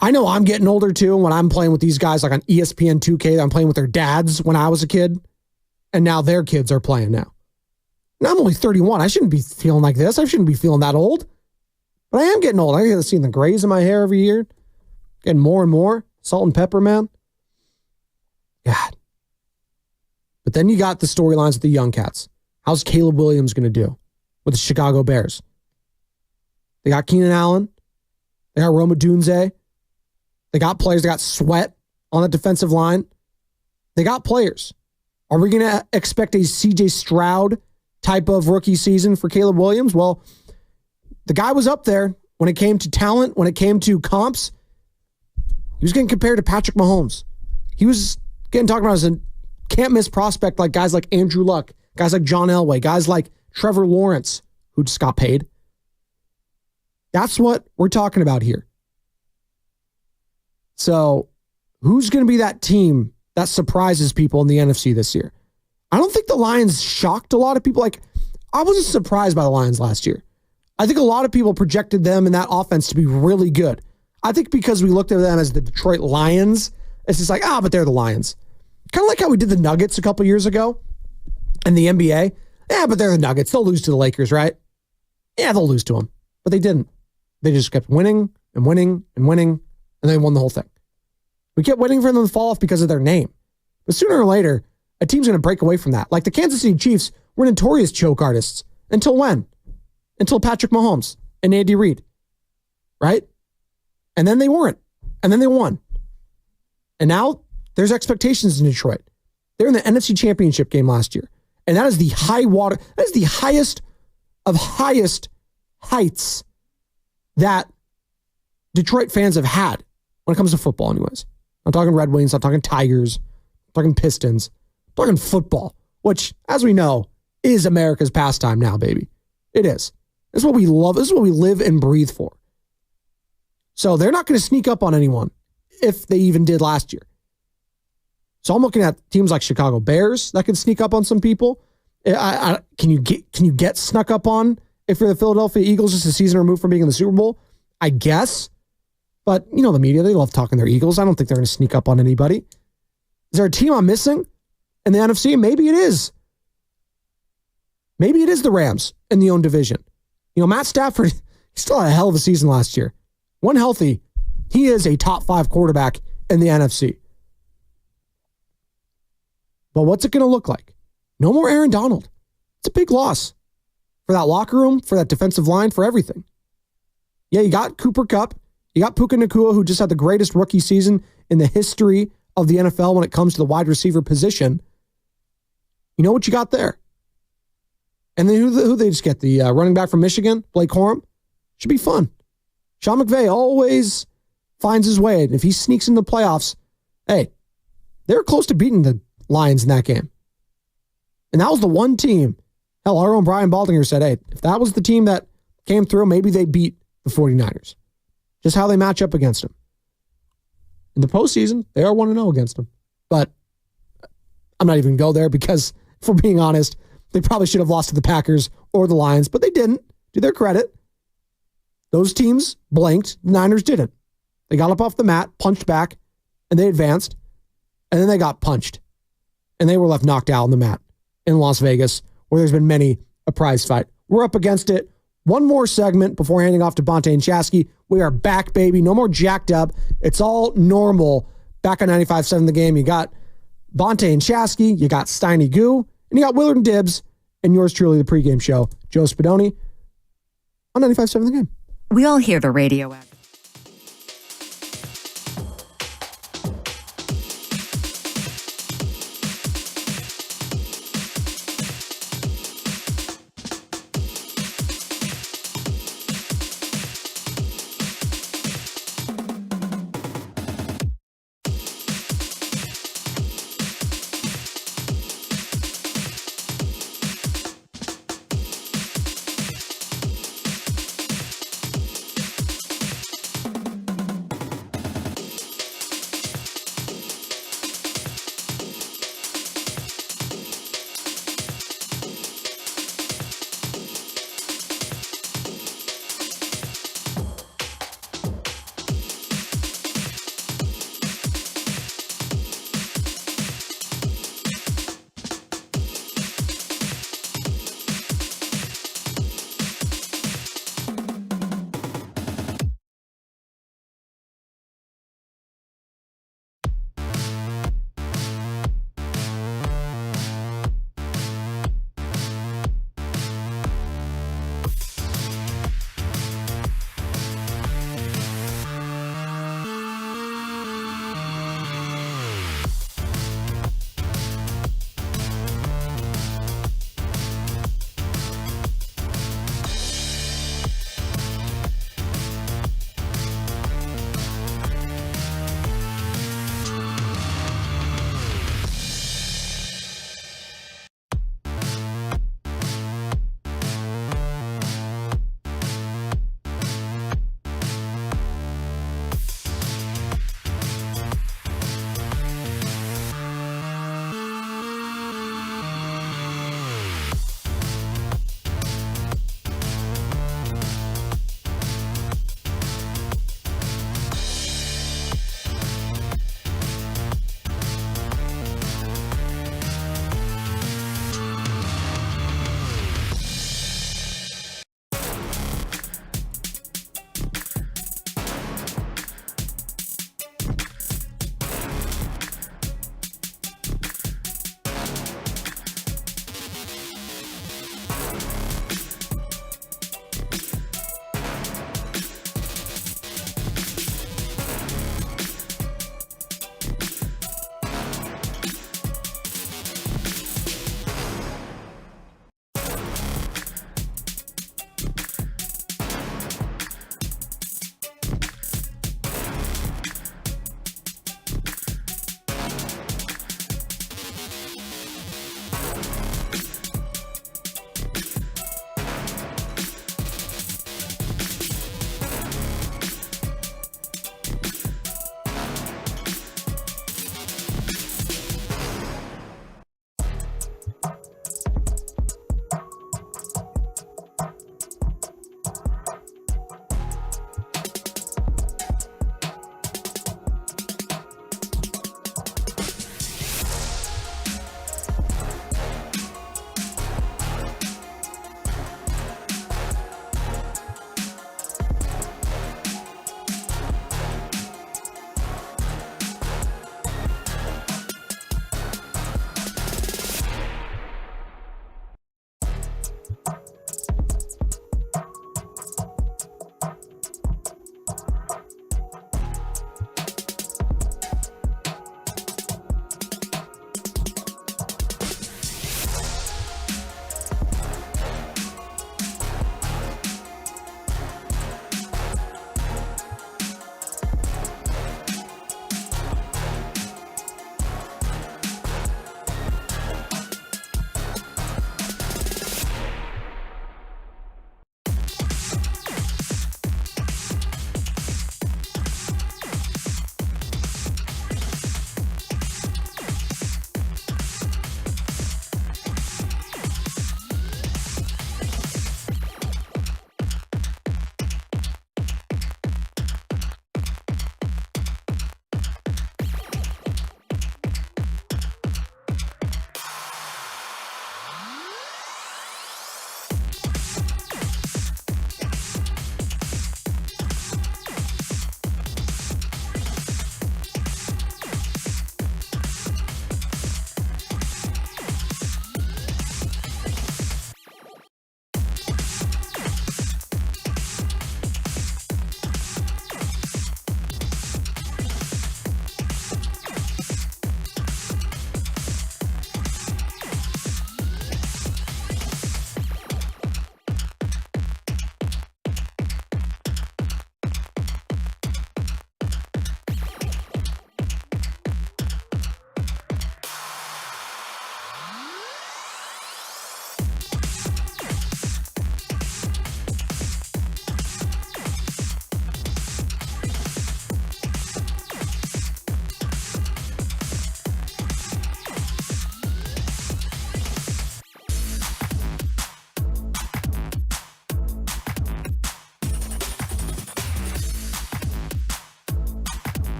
I know I'm getting older too when I'm playing with these guys like on ESPN 2K. I'm playing with their dads when I was a kid, and now their kids are playing now. And I'm only 31. I shouldn't be feeling like this. I shouldn't be feeling that old. But I am getting old. I get seeing the grays in my hair every year. Getting more and more. Salt and pepper, man. God. But then you got the storylines with the young cats. How's Caleb Williams going to do with the Chicago Bears? They got Keenan Allen. They got Roma Dunze. They got players. They got Sweat on the defensive line. They got players. Are we going to expect a CJ Stroud type of rookie season for Caleb Williams? Well, the guy was up there when it came to talent, when it came to comps. He was getting compared to Patrick Mahomes. He was getting talked about as a can't-miss prospect like guys like Andrew Luck, guys like John Elway, guys like Trevor Lawrence, who just got paid. That's what we're talking about here. So who's going to be that team that surprises people in the NFC this year? I don't think the Lions shocked a lot of people. I wasn't surprised by the Lions last year. I think a lot of people projected them in that offense to be really good. I think because we looked at them as the Detroit Lions, it's just like, but they're the Lions. Kind of like how we did the Nuggets a couple years ago in the NBA. Yeah, but they're the Nuggets. They'll lose to the Lakers, right? Yeah, they'll lose to them. But they didn't. They just kept winning and winning and winning, and they won the whole thing. We kept waiting for them to fall off because of their name. But sooner or later, a team's going to break away from that. Like the Kansas City Chiefs were notorious choke artists. Until when? Until Patrick Mahomes and Andy Reid. Right? And then they weren't. And then they won. And now there's expectations in Detroit. They're in the NFC Championship game last year. And that is the that is the highest of highest heights that Detroit fans have had when it comes to football anyways. I'm talking Red Wings, I'm talking Tigers, I'm talking Pistons, I'm talking football, which, as we know, is America's pastime now, baby. It is. This is what we love. This is what we live and breathe for. So they're not going to sneak up on anyone if they even did last year. So I'm looking at teams like Chicago Bears that could sneak up on some people. Can you get snuck up on if you're the Philadelphia Eagles just a season removed from being in the Super Bowl? I guess. But, you know, the media, they love talking their Eagles. I don't think they're going to sneak up on anybody. Is there a team I'm missing in the NFC? Maybe it is. Maybe it is the Rams in the own division. You know, Matt Stafford, he still had a hell of a season last year. When healthy, he is a top 5 quarterback in the NFC. But what's it going to look like? No more Aaron Donald. It's a big loss for that locker room, for that defensive line, for everything. Yeah, you got Cooper Kupp. You got Puka Nacua, who just had the greatest rookie season in the history of the NFL when it comes to the wide receiver position. You know what you got there. And then who they just get? The running back from Michigan, Blake Corum. Should be fun. Sean McVay always finds his way. And if he sneaks in the playoffs, hey, they're close to beating the Lions in that game. And that was the one team. Hell, our own Brian Baldinger said, hey, if that was the team that came through, maybe they beat the 49ers. Just how they match up against them. In the postseason, they are 1-0 against them. But I'm not even going to go there because, if we're being honest, they probably should have lost to the Packers or the Lions, but they didn't. To their credit, those teams blanked. The Niners didn't. They got up off the mat, punched back, and they advanced. And then they got punched. And they were left knocked out on the mat in Las Vegas, where there's been many a prize fight. We're up against it. One more segment before handing off to Bonte and Chasky. We are back, baby. No more jacked up. It's all normal. Back on 95.7 The Game. You got Bonte and Chasky. You got Steiny Goo. And you got Willard and Dibbs. And yours truly, the pregame show, Joe Spadoni on 95.7 The Game. We all hear the radio ad.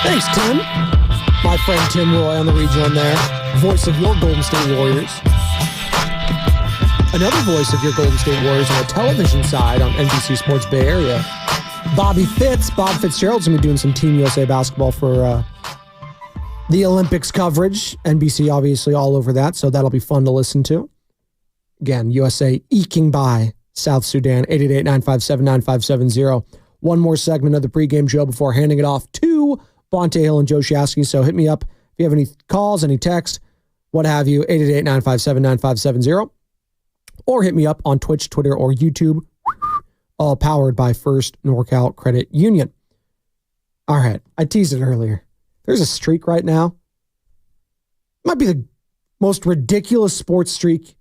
Thanks, Tim. My friend Tim Roy on the rejoin there. Voice of your Golden State Warriors. Another voice of your Golden State Warriors on the television side on NBC Sports Bay Area. Bob Fitzgerald's going to be doing some Team USA basketball for the Olympics coverage. NBC obviously all over that, so that'll be fun to listen to. Again, USA eking by South Sudan, 888-957-9570. One more segment of the pregame show before handing it off to Bonte Hill and Joe Shasky. So hit me up if you have any calls, any text, what have you, 888-957-9570. Or hit me up on Twitch, Twitter, or YouTube, all powered by First NorCal Credit Union. All right, I teased it earlier. There's a streak right now. Might be the most ridiculous sports streak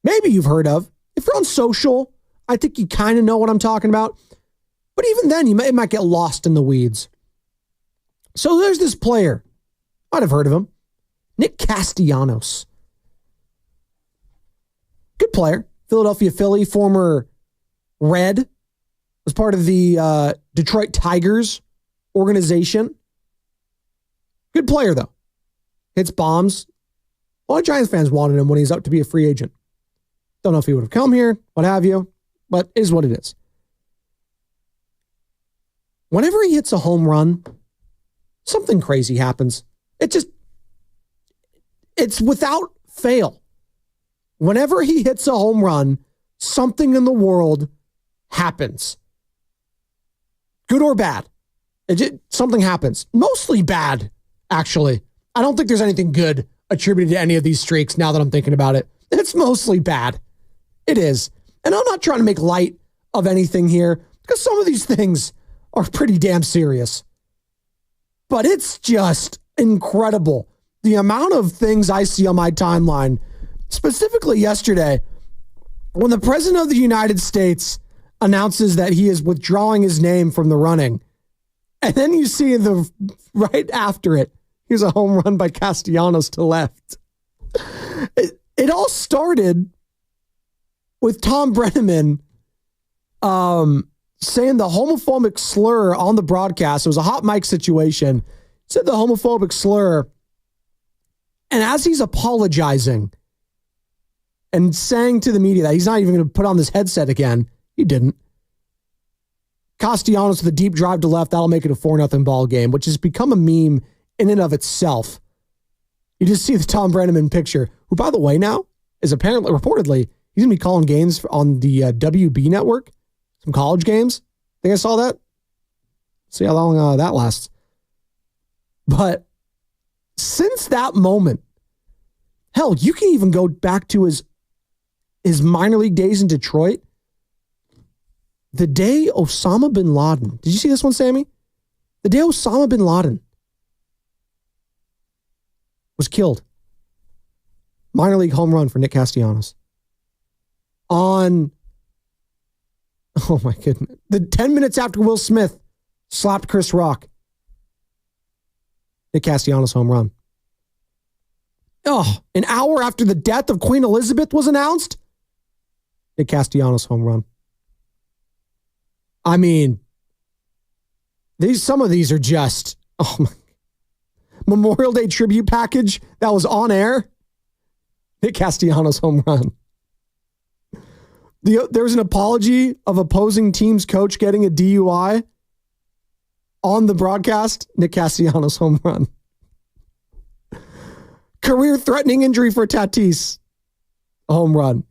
maybe you've heard of. If you're on social, I think you kind of know what I'm talking about. But even then, it might get lost in the weeds. So there's this player. Might have heard of him. Nick Castellanos. Good player. Philadelphia Philly, former Red. Was part of the Detroit Tigers organization. Good player, though. Hits bombs. A lot of Giants fans wanted him when he's up to be a free agent. Don't know if he would have come here, what have you, but it is what it is. Whenever he hits a home run, something crazy happens. It's without fail. Whenever he hits a home run, something in the world happens. Good or bad. Something happens. Mostly bad, actually. I don't think there's anything good attributed to any of these streaks now that I'm thinking about it. It's mostly bad. It is. And I'm not trying to make light of anything here because some of these things are pretty damn serious. But it's just incredible. The amount of things I see on my timeline, specifically yesterday, when the President of the United States announces that he is withdrawing his name from the running, and then you see right after it, here's a home run by Castellanos to left. It all started with Tom Brenneman saying the homophobic slur on the broadcast. It was a hot mic situation. He said the homophobic slur. And as he's apologizing and saying to the media that he's not even going to put on this headset again, he didn't. Castellanos with a deep drive to left, that'll make it a 4-0 ball game, which has become a meme in and of itself. You just see the Tom Brenneman picture, who, by the way, now is reportedly, he's going to be calling games on the WB network, some college games. Think I saw that? See how long that lasts. But since that moment, hell, you can even go back to his minor league days in Detroit. The day Osama bin Laden, did you see this one, Sammy? The day Osama bin Laden was killed. Minor league home run for Nick Castellanos. Oh my goodness. The 10 minutes after Will Smith slapped Chris Rock. Nick Castellanos home run. An hour after the death of Queen Elizabeth was announced. Nick Castellanos home run. I mean, some of these are just, oh my. Memorial Day tribute package that was on air. Nick Castellanos home run. There was an apology of opposing team's coach getting a DUI on the broadcast. Nick Castellanos home run. Career-threatening injury for Tatis. Home run.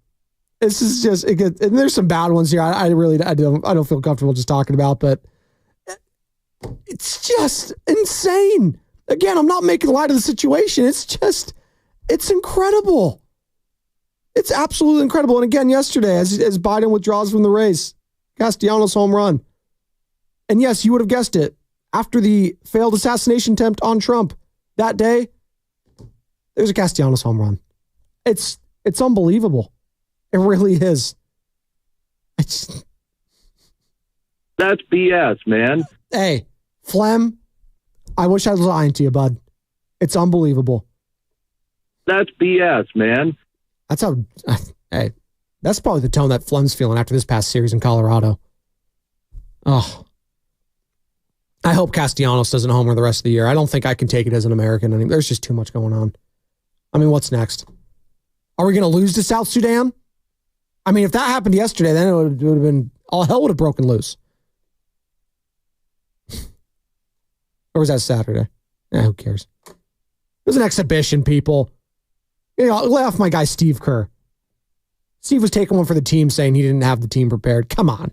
This is just, and there's some bad ones here. I don't feel comfortable just talking about, but it's just insane. Again, I'm not making light of the situation. It's incredible. It's absolutely incredible. And again, yesterday, as Biden withdraws from the race, Castellanos home run. And yes, you would have guessed it. After the failed assassination attempt on Trump that day, there's a Castellanos home run. It's unbelievable. It really is. That's BS, man. Hey, Flem, I wish I was lying to you, bud. It's unbelievable. That's BS, man. That's how, hey, that's probably the tone that Flem's feeling after this past series in Colorado. Oh. I hope Castellanos doesn't homer the rest of the year. I don't think I can take it as an American anymore. There's just too much going on. I mean, what's next? Are we going to lose to South Sudan? I mean, if that happened yesterday, then it would have been, all hell would have broken loose. Or was that Saturday? Who cares? It was an exhibition, people. Lay off my guy, Steve Kerr. Steve was taking one for the team saying he didn't have the team prepared. Come on.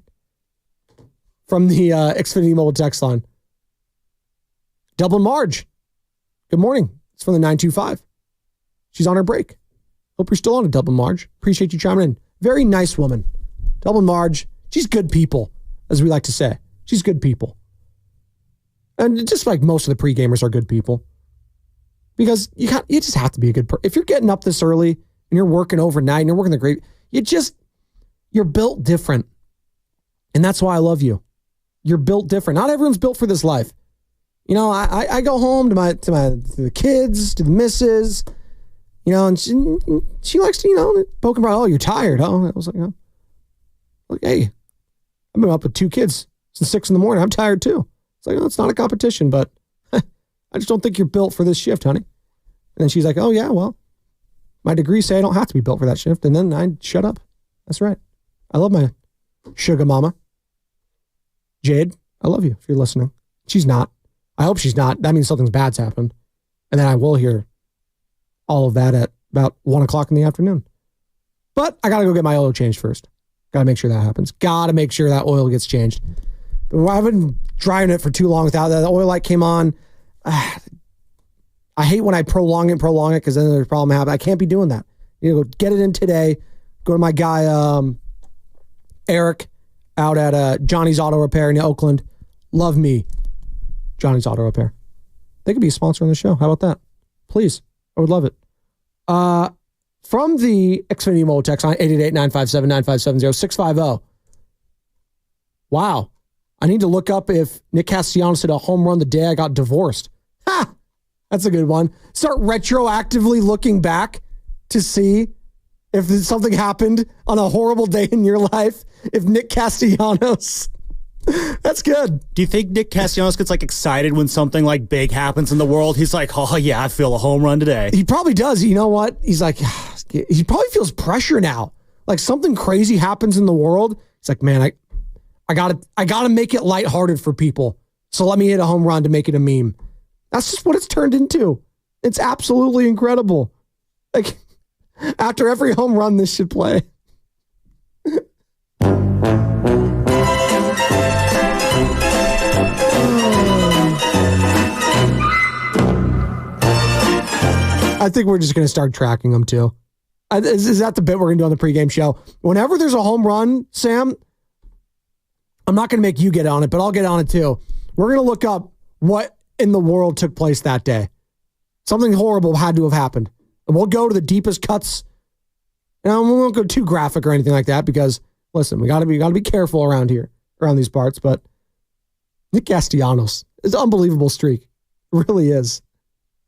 From the Xfinity Mobile text line. Dublin Marge. Good morning. It's from the 925. She's on her break. Hope you're still on it, Dublin Marge. Appreciate you chiming in. Very nice woman. Dublin Marge. She's good people, as we like to say. She's good people. And just like most of the pre-gamers are good people. Because you just have to be a good person. If you're getting up this early and you're working overnight and you're working the great, you're built different. And that's why I love you. You're built different. Not everyone's built for this life. You know, I go home to the kids, to the missus, you know, and she likes to, you know, poke about, oh, you're tired, huh? I was like, oh. Like, hey, I've been up with 2 kids since 6 a.m. I'm tired too. It's like, oh, it's not a competition, but I just don't think you're built for this shift, honey. And then she's like, oh yeah, well, my degrees say I don't have to be built for that shift. And then I shut up. That's right. I love my sugar mama. Jade, I love you if you're listening. She's not. I hope she's not. That means something bad's happened. And then I will hear all of that at about 1 o'clock in the afternoon. But I got to go get my oil changed first. Got to make sure that happens. Got to make sure that oil gets changed. But I've been driving it for too long without that. The oil light came on. I hate when I prolong it because then there's a problem happen. I can't be doing that. You know, get it in today. Go to my guy, Eric, out at Johnny's Auto Repair in Oakland. Love me, Johnny's Auto Repair. They could be a sponsor on the show. How about that? Please. I would love it. From the Xfinity Mobile text line, 888-957-9570, 650. Wow. I need to look up if Nick Castellanos hit a home run the day I got divorced. Ha! That's a good one. Start retroactively looking back to see if something happened on a horrible day in your life. If Nick Castellanos... That's good. Do you think Nick Castellanos gets like excited when something like big happens in the world? He's like, oh yeah, I feel a home run today. He probably does. You know what? He's like, he probably feels pressure now. Like something crazy happens in the world. He's like, man, I gotta make it lighthearted for people. So let me hit a home run to make it a meme. That's just what it's turned into. It's absolutely incredible. Like after every home run, this should play. I think we're just going to start tracking them too. Is that the bit we're going to do on the pregame show? Whenever there's a home run, Sam, I'm not going to make you get on it, but I'll get on it too. We're going to look up what in the world took place that day. Something horrible had to have happened. And we'll go to the deepest cuts. And we won't go too graphic or anything like that because, listen, we got to be careful around here, around these parts. But Nick Castellanos is an unbelievable streak. It really is.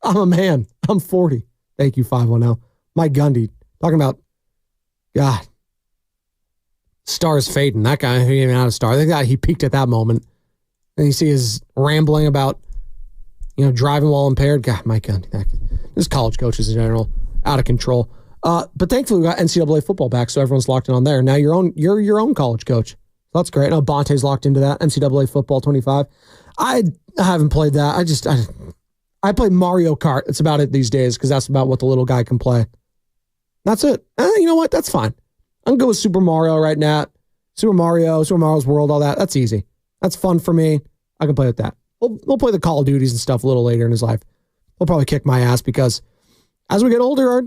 I'm a man. I'm 40. Thank you, 510. Mike Gundy. Talking about, God, stars fading. That guy, he ain't even not a star. I think that he peaked at that moment. And you see his rambling about, you know, driving while impaired. God, Mike Gundy. This college coaches in general, out of control. But thankfully, we got NCAA football back, so everyone's locked in on there. Now you're your own college coach. That's great. Now Bonte's locked into that. NCAA football 25. I haven't played that. I play Mario Kart. It's about it these days because that's about what the little guy can play. That's it. You know what? That's fine. I'm going to go with Super Mario right now. Super Mario's World, all that. That's easy. That's fun for me. I can play with that. We'll play the Call of Duties and stuff a little later in his life. He'll probably kick my ass because as we get older, our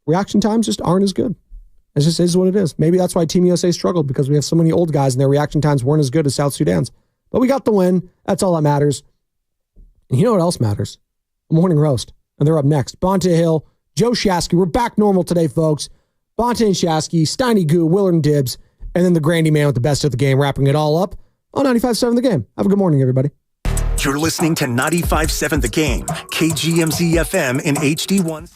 reaction times just aren't as good. It just is what it is. Maybe that's why Team USA struggled because we have so many old guys and their reaction times weren't as good as South Sudan's. But we got the win. That's all that matters. And you know what else matters? A morning roast. And they're up next. Bonte Hill, Joe Shasky. We're back normal today, folks. Bonte and Shasky, Steiny Goo, Willard and Dibbs, and then the Grandy Man with the best of the game, wrapping it all up on 95.7 The Game. Have a good morning, everybody. You're listening to 95.7 The Game, KGMZ FM in HD1.